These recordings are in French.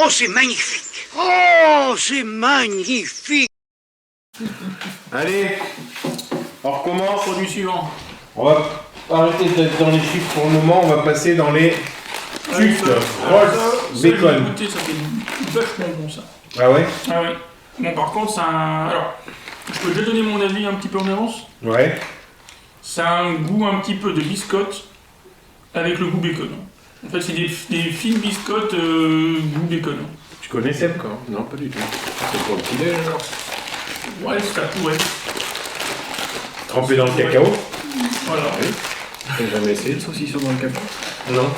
Oh, c'est magnifique. Oh, c'est magnifique. Allez, on recommence. Produit suivant. On va arrêter d'être dans les chiffres pour le moment, on va passer dans les tucs. Rolls, bacon. Goûté, ça fait vachement bon ça. Ah ouais? Ah ouais. Bon par contre c'est un... Alors, je peux déjà donner mon avis un petit peu en avance. Ouais. Ça a un goût un petit peu de biscotte avec le goût bacon. En fait c'est des fines biscottes goût bacon. Tu connais Seb? D'accord. Non, pas du tout. C'est pour le petit déj alors. Ouais, ça pourrait. Trempé dans le cacao? Voilà. Oui. T'as jamais essayé le saucisson dans le café? Non.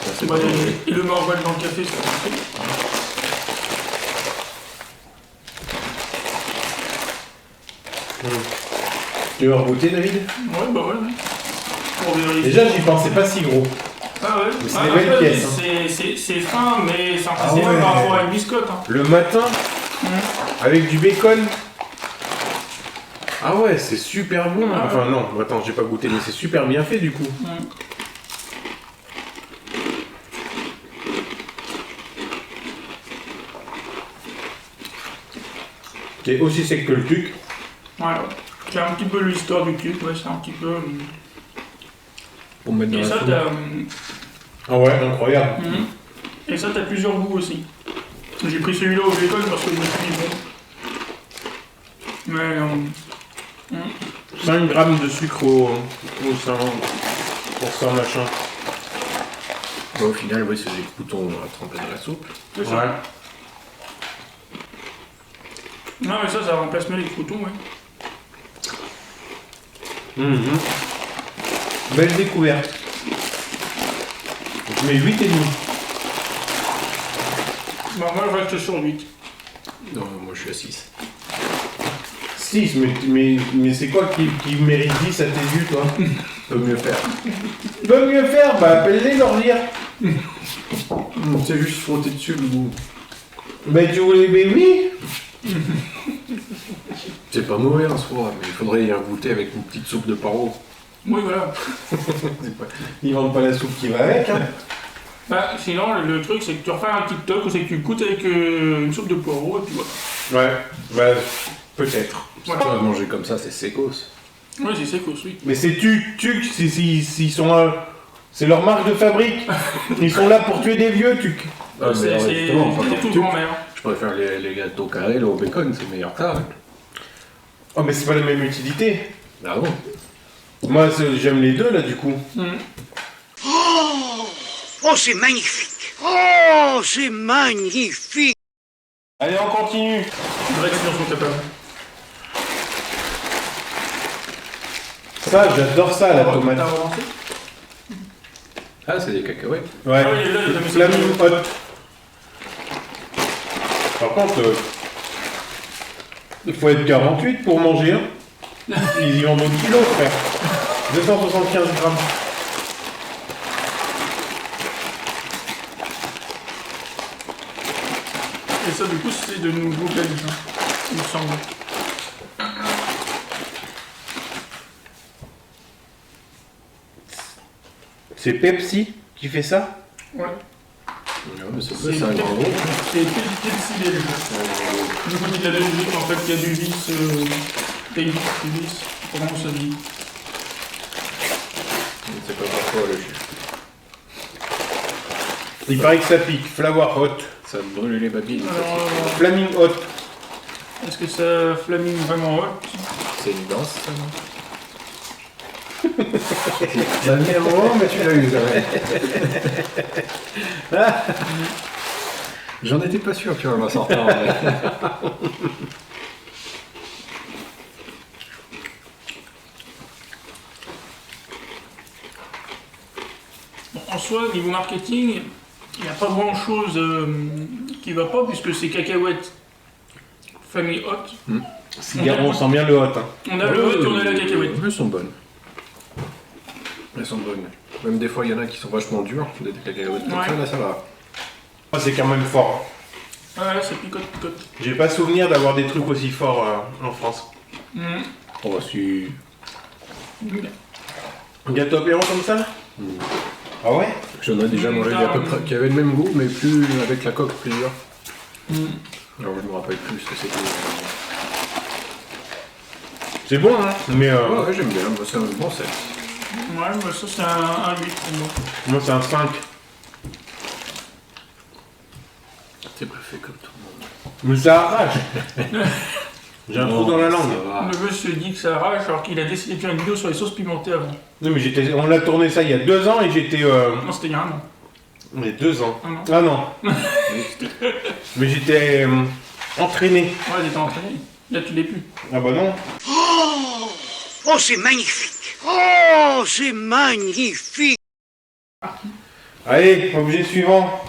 Ça, c'est Bah, pas manger. et le morval dans le café, c'est parfait. Tu veux regoûter, David? Ouais, bah ouais. Pour vérifier. Déjà, j'y pensais pas si gros. Ah ouais. Mais c'est Ah, des belles après, pièces, hein. C'est fin, mais c'est Ah c'est ouais. par rapport à une biscotte. Hein. Le matin, avec du bacon. Ah ouais, c'est super bon. Ah ouais. Enfin non, attends, j'ai pas goûté, mais c'est super bien fait du coup. C'est aussi sec que le tuc. Voilà. C'est un petit peu l'histoire du truc, ouais, c'est un petit peu. Pour mettre dans Et la ça, soupe. t'as. Ah ouais, incroyable. Et ça, t'as plusieurs goûts aussi. J'ai pris celui-là au bacon parce que je me suis dit bon. Mais. 5 grammes de sucre au 100 pour 100 machin. Bah, au final, oui, c'est des croutons à tremper dans la soupe. C'est ça. Ouais. Non, mais ça remplace bien les croutons, ouais. Mhm. Belle découverte. Je mets 8 et demi. Bah, moi, je reste sur 8. Non, moi je suis à 6. 6, mais c'est quoi qui mérite 10 à tes yeux, toi? Peut mieux faire. Peut mieux faire, bah appelle-les leur dire. C'est juste frotter dessus le goût. Mais tu voulais, mais oui. C'est pas mauvais en soi, mais il faudrait y goûter avec une petite soupe de paro. Oui, voilà. Ils vendent pas la soupe qui va avec, hein. Bah, sinon, le truc, c'est que tu refais un TikTok ou c'est que tu goûtes avec une soupe de poireaux et puis voilà. Ouais, bah peut-être. Si tu vas manger comme ça, c'est sécos. Ouais, c'est sec aussi. Mais c'est tuc, s'ils sont c'est leur marque de fabrique. Ils sont là pour tuer des vieux tuc. Ah, mais C'est justement, pas tout comme grand-mère. Je préfère les gâteaux carrés, là, au bacon, c'est meilleur que ça. Oh mais c'est pas la même utilité. Ah bon? Moi j'aime les deux là du coup. Oh, c'est magnifique. Oh, c'est magnifique. Allez on continue. Vrai que sont capables. Ça j'adore ça la tomate. T'as relancé? Ah, c'est des cacahuètes. Ouais. Ah oui, là, il a mis ça Flaming dedans. hot. Par contre, il faut être 48 pour manger. Hein. Ils y vendent au kilo, frère. 275 grammes. Et ça, du coup, c'est de nouveau belge, hein, il me semble. C'est Pepsi qui fait ça? Ouais. Ouais, mais c'est un grand groupe. C'est Pepsi belge. Du côté de la Belgique, en fait, il y a du vice. Pays du vice. Comment ça se dit? C'est pas parfois le chiffre. Il paraît que ça pique. Flower hot. Ça me brûle les babines. Alors, Flaming hot. est-ce que ça flamine vraiment hot? C'est une danse, ça, non? Ça me fait un moment, mais tu l'as eu, ça va. J'en étais pas sûr, tu vois, en sortant. Bon, en soi, niveau marketing, il n'y a pas grand chose qui va pas puisque c'est cacahuètes famille hot. Cigare, on sent bien le hot. Hein. On a le hot et on a la cacahuète. Elles sont bonnes. Elles sont bonnes. Même des fois, il y en a qui sont vachement dures, des cacahuètes comme Ouais. ça, là, ça va. Ah, c'est quand même fort. Ouais, ça picote, picote. J'ai pas souvenir d'avoir des trucs aussi forts en France. Oh, si. Gâteau apéro comme ça? Ah ouais? J'en ai déjà mangé à peu près, qui avait le même goût, mais plus avec la coque plus dure. Alors je me rappelle plus ce que c'était. C'est bon, hein. Mais Ouais, j'aime bien, moi, c'est un bon set. Ouais, bah ça c'est un 8 pour moi. moi, c'est un 5. C'est pas fait comme tout le monde. Mais ça arrache. J'ai un trou dans la langue. Ça va. Le jeu se dit que ça arrache alors qu'il a décidé de faire une vidéo sur les sauces pimentées avant. Non, mais on a tourné ça il y a 2 ans et j'étais. Non, c'était il y a un an. Il y a 2 ans. Un an. Ah non. Mais j'étais entraîné. Ouais, il était entraîné. Là, tu l'es plus. Ah bah non. Oh, c'est magnifique. Oh, c'est magnifique. Allez, objet suivant.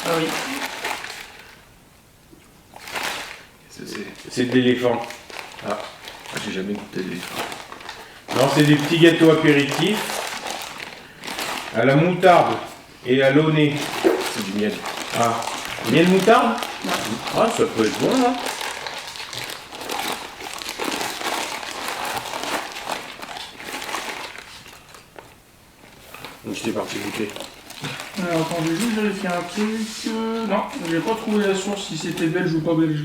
Ah oui. C'est de l'éléphant. Ah, j'ai jamais goûté l'éléphant. Non, c'est des petits gâteaux apéritifs à la moutarde et à l'eau nez. C'est du miel. Ah, miel moutarde. Ah, ça peut être bon, hein. Donc j'étais parti goûter. Alors, attendez, juste vérifier un truc. Non, j'ai pas trouvé la source si c'était belge ou pas belge.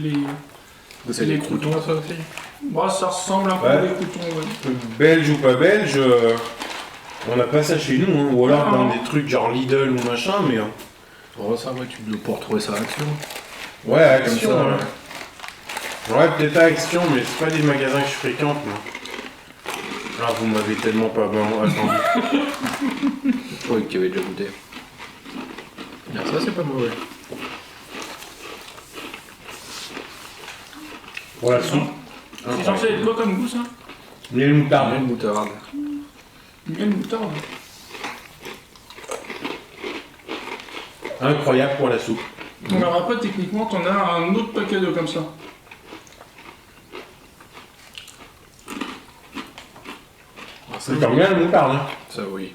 C'est les des croutons, ça aussi. Bah, ça ressemble un peu Ouais. à des croutons, ouais. Belge ou pas belge, on n'a pas ça chez nous, hein. Ou alors Ah, dans non. des trucs genre Lidl ou machin, mais Oh, ça, ouais, tu peux pour retrouver ça à Action. ouais, Action. Comme ça, Ouais, peut-être à Action, mais c'est pas des magasins que je fréquente, moi. Ah, vous m'avez tellement pas bon attendu. Oui, qui avait déjà goûté. Ah, ça, c'est pas mauvais. Pour la soupe. C'est censé être quoi comme goût, ça? Miel moutarde. Miel moutarde. Miel moutarde. Incroyable pour la soupe. Alors après, techniquement, t'en as un autre paquet de comme ça. Ah, ça, C'est comme bien la moutarde, hein. ça, oui.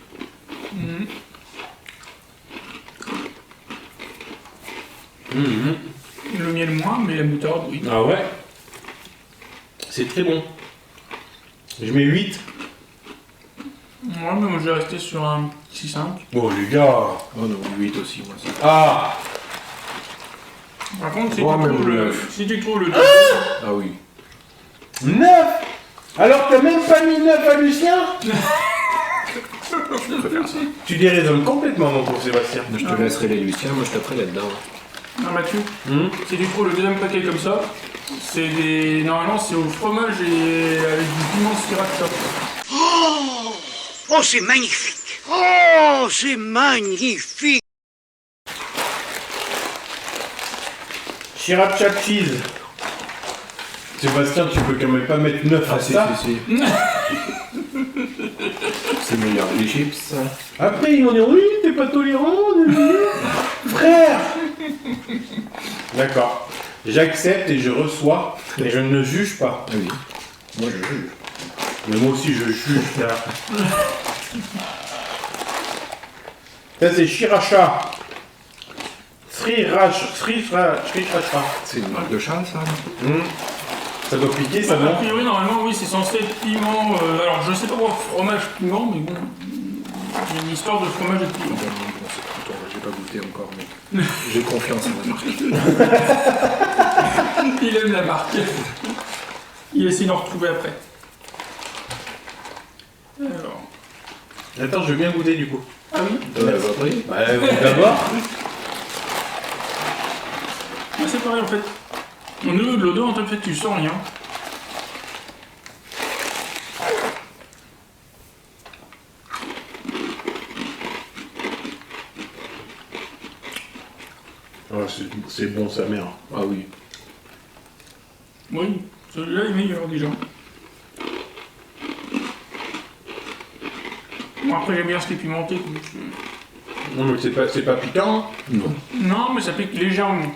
Le miel moins, mais la moutarde, oui. Ah ouais. C'est très bon. Je mets 8. Ouais, mais moi je vais rester sur un petit 5. Oh les gars. Oh non, 8 aussi, moi, ça. Ah. Par contre, si, Ouais, tu, mais trouves le le, neuf. si tu trouves le Ah oui. 9. Alors t'as même pas mis 9 à Lucien. Je préfère ça. Tu déraisonnes complètement mon pauvre Sébastien. Je te laisserai les Lucien, moi je taperai là-dedans. Ah, Mathieu, si tu trouves le deuxième paquet comme ça, c'est des. Normalement, c'est au fromage et avec du piment sriracha. Oh, c'est magnifique. Oh, c'est magnifique. Sriracha cheese. Sébastien, tu peux quand même pas mettre 9 à Ah si, ça. si, si. C'est meilleur que les chips. Après ils vont dire oui, t'es pas tolérant, frère. D'accord. J'accepte et je reçois et je ne juge pas. Ah oui. Moi je juge. Mais moi aussi je juge, frère. Ça c'est Sriracha. Sriracha. C'est une marque de chat ça. Ça doit piquer ça, A non? priori, normalement, oui, c'est censé être piment. Alors, je sais pas pour fromage piment, mais bon. J'ai une histoire de fromage et de piment. Bon, c'est crouton, j'ai pas goûté encore, mais j'ai confiance en la marque. Il aime la marque. Il essaie d'en retrouver après. Alors. Attends, je veux bien goûter du coup. Ah oui, Bah oui. Bah, d'abord. ah, c'est pareil en fait. Au niveau de l'odeur, en fait, tu sens rien. Oh, c'est bon sa mère. Ah oui. Oui, celui-là est meilleur déjà. Bon, après, j'aime bien ce qui est pimenté. Donc, Non mais c'est pas piquant. Non. non, mais ça pique légèrement.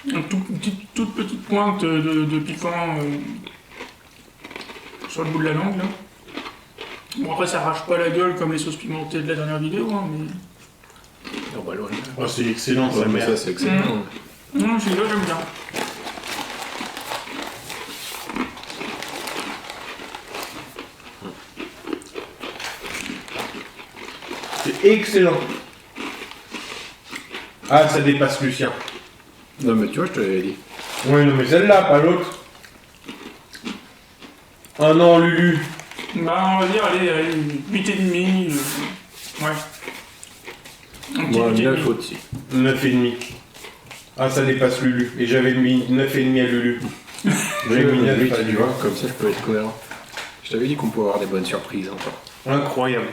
Une toute petite pointe de piquant sur le bout de la langue là. Bon après ça arrache pas la gueule comme les sauces pimentées de la dernière vidéo, hein, mais. Ah bah alors, Oh, c'est excellent sa ouais, mais mère. ça c'est excellent. Non, celui-là j'aime bien. C'est excellent. Ah, ça dépasse Lucien. Non, mais tu vois, je te l'avais dit. Oui, non, mais celle-là, pas l'autre. Ah non, Lulu. Bah, on va dire, allez, 8,5. Ouais. Un petit Moi, 8,5. 9 au-dessus. 9,5. Ah, ça dépasse Lulu. Et j'avais mis 9,5 à Lulu. J'avais mis 9 à tu Lulu. vois, comme ça je peux être cohérent. Je t'avais dit qu'on pouvait avoir des bonnes surprises encore. Incroyable.